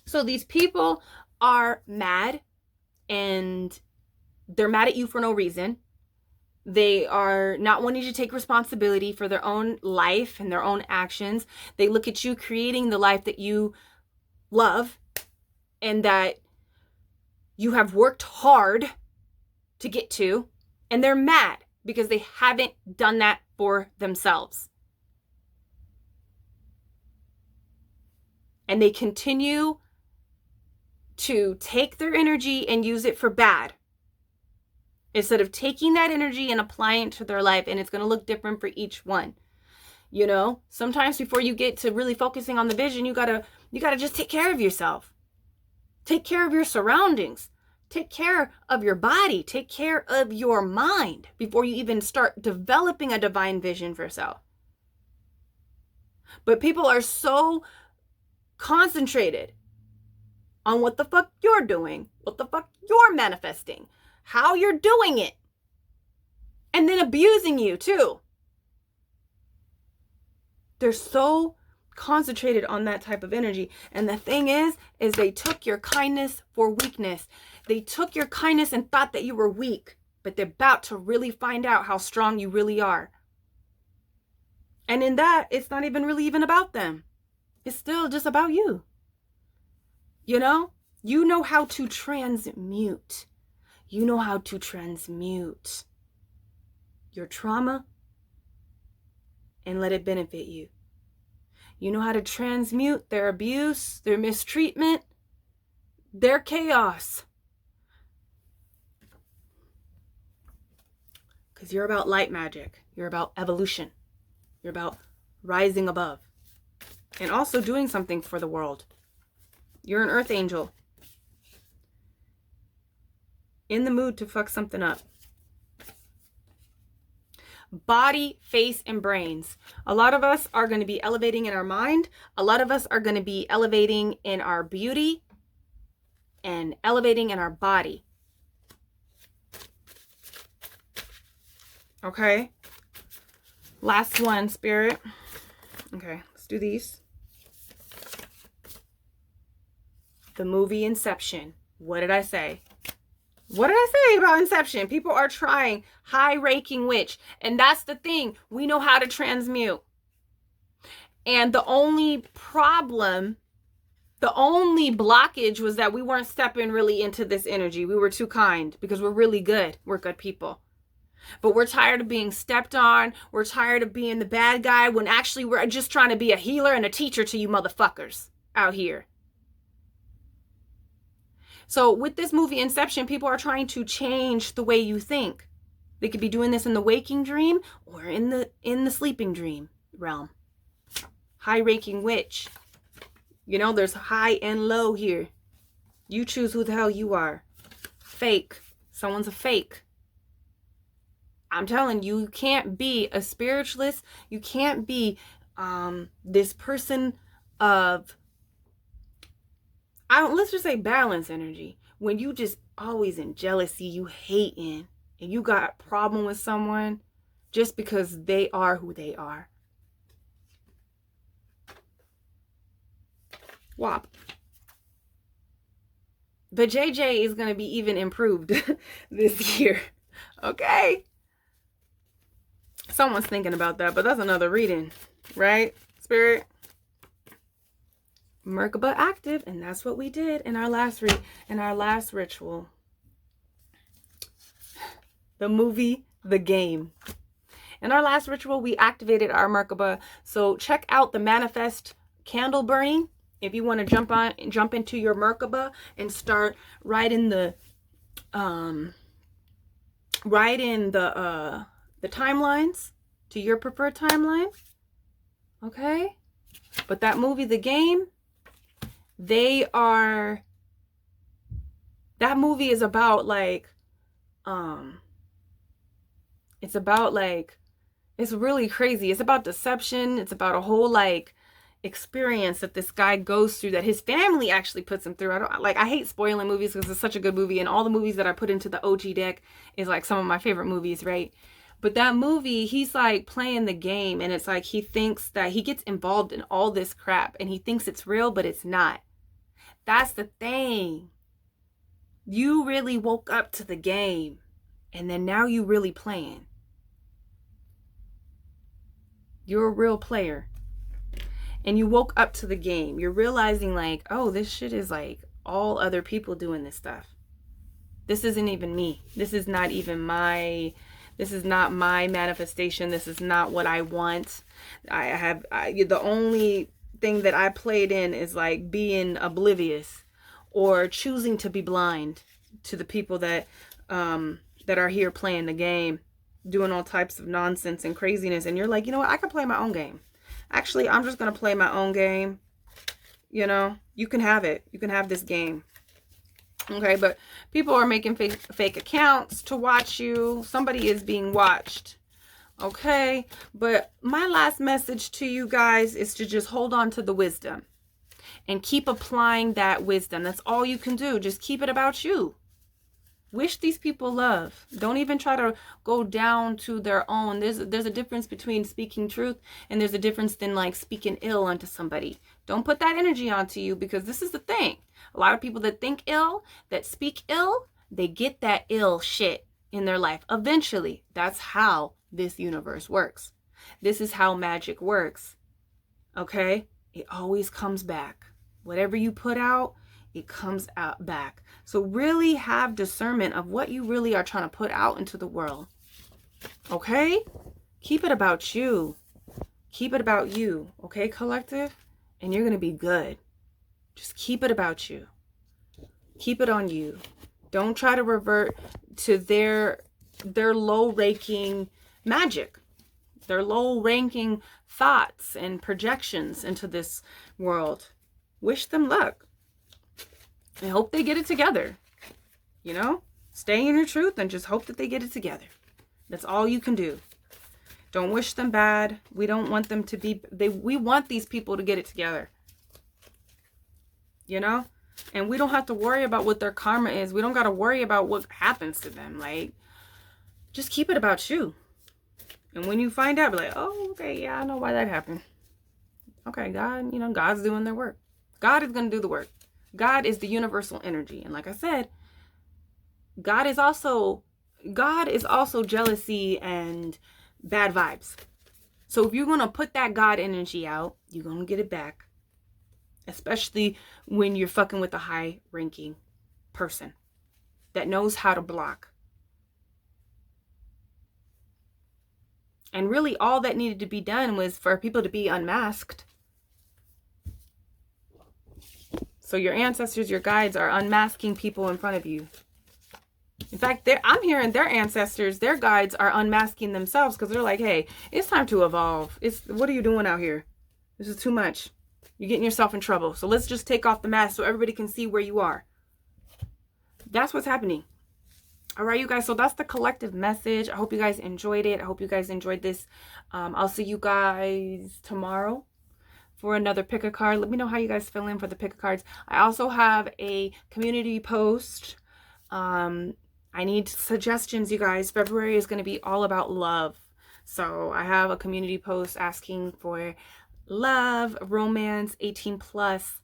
So these people are mad. And they're mad at you for no reason. They are not wanting to take responsibility for their own life and their own actions. They look at you creating the life that you love and that you have worked hard to get to. And they're mad because they haven't done that for themselves. And they continue to take their energy and use it for bad. Instead of taking that energy and applying it to their life, and it's going to look different for each one. Sometimes before you get to really focusing on the vision, you gotta just take care of yourself. Take care of your surroundings. Take care of your body. Take care of your mind before you even start developing a divine vision for yourself. But people are so concentrated on what the fuck you're doing, what the fuck you're manifesting, how you're doing it, and then abusing you too. They're so concentrated on that type of energy. And the thing is they took your kindness for weakness. They took your kindness and thought that you were weak, but they're about to really find out how strong you really are. And in that, it's not even really even about them. It's still just about you. You know how to transmute. You know how to transmute your trauma and let it benefit you. You know how to transmute their abuse, their mistreatment, their chaos. Because you're about light magic. You're about evolution. You're about rising above. And also doing something for the world. You're an earth angel. In the mood to fuck something up. Body, face, and brains. A lot of us are going to be elevating in our mind. A lot of us are going to be elevating in our beauty and elevating in our body. Okay. Last one, Spirit. Okay, let's do these. The movie Inception. What did I say? What did I say about Inception? People are trying. High-ranking witch. And that's the thing. We know how to transmute. And the only problem, the only blockage was that we weren't stepping really into this energy. We were too kind because we're really good. We're good people. But we're tired of being stepped on. We're tired of being the bad guy when actually we're just trying to be a healer and a teacher to you motherfuckers out here. So with this movie Inception, people are trying to change the way you think. They could be doing this in the waking dream or in the sleeping dream realm. High-ranking witch. You know, there's high and low here. You choose who the hell you are. Fake. Someone's a fake. I'm telling you, you can't be a spiritualist. You can't be this person of, let's just say balance energy. When you just always in jealousy, you hating, and you got a problem with someone just because they are who they are. Wop. But JJ is going to be even improved this year. Okay. Someone's thinking about that, but that's another reading, right, Spirit? Merkaba active, and that's what we did in our last ritual. The movie, the game. In our last ritual, we activated our Merkaba. So check out the manifest candle burning if you want to jump into your Merkaba and start writing the timelines to your preferred timeline. Okay? But that movie, the game, that movie is about it's really crazy. It's about deception. It's about a whole experience that this guy goes through that his family actually puts him through. I hate spoiling movies because it's such a good movie, and all the movies that I put into the OG deck is some of my favorite movies, right? But that movie, he's playing the game, and it's he thinks that he gets involved in all this crap and he thinks it's real, but it's not. That's the thing. You really woke up to the game, and then now you really playing. You're a real player. And you woke up to the game. You're realizing oh, this shit is all other people doing this stuff. This isn't even me. This is not my manifestation. This is not what I want. The only thing that I played in is being oblivious or choosing to be blind to the people that are here playing the game, doing all types of nonsense and craziness. And you're you know what? I can play my own game. Actually, I'm just going to play my own game. You know, you can have it. You can have this game. Okay, but people are making fake accounts to watch you. Somebody is being watched. Okay, but my last message to you guys is to just hold on to the wisdom and keep applying that wisdom. That's all you can do. Just keep it about you. Wish these people love. Don't even try to go down to their own. There's a difference between speaking truth, and there's a difference in speaking ill onto somebody. Don't put that energy onto you, because this is the thing. A lot of people that think ill, that speak ill, they get that ill shit in their life. Eventually, that's how this universe works. This is how magic works. Okay? It always comes back. Whatever you put out, it comes out back. So really have discernment of what you really are trying to put out into the world. Okay? Keep it about you. Keep it about you. Okay, collective? And you're going to be good. Just keep it about you. Keep it on you. Don't try to revert to their low-ranking magic. Their low-ranking thoughts and projections into this world. Wish them luck. I hope they get it together. You know? Stay in your truth and just hope that they get it together. That's all you can do. Don't wish them bad. We don't want them to be... we want these people to get it together. You know? And we don't have to worry about what their karma is. We don't got to worry about what happens to them. Just keep it about you. And when you find out, be like, oh, okay, yeah, I know why that happened. Okay, God, you know, God's doing their work. God is going to do the work. God is the universal energy. And like I said, God is also jealousy and bad vibes. So if you're going to put that God energy out, you're going to get it back. Especially when you're fucking with a high ranking person that knows how to block. And really all that needed to be done was for people to be unmasked. So your ancestors, your guides are unmasking people in front of you. In fact, I'm hearing their ancestors, their guides are unmasking themselves because they're like, hey, it's time to evolve. What are you doing out here? This is too much. You're getting yourself in trouble. So let's just take off the mask so everybody can see where you are. That's what's happening. All right, you guys. So that's the collective message. I hope you guys enjoyed it. I hope you guys enjoyed this. I'll see you guys tomorrow for another pick a card. Let me know how you guys feeling for the pick a cards. I also have a community post. I need suggestions, you guys. February is going to be all about love. So I have a community post asking for love, romance, 18 plus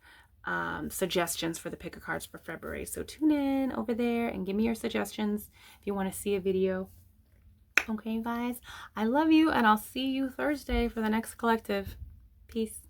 suggestions for the pick a cards for February. So tune in over there and give me your suggestions if you want to see a video. Okay, guys. I love you, and I'll see you Thursday for the next collective. Peace.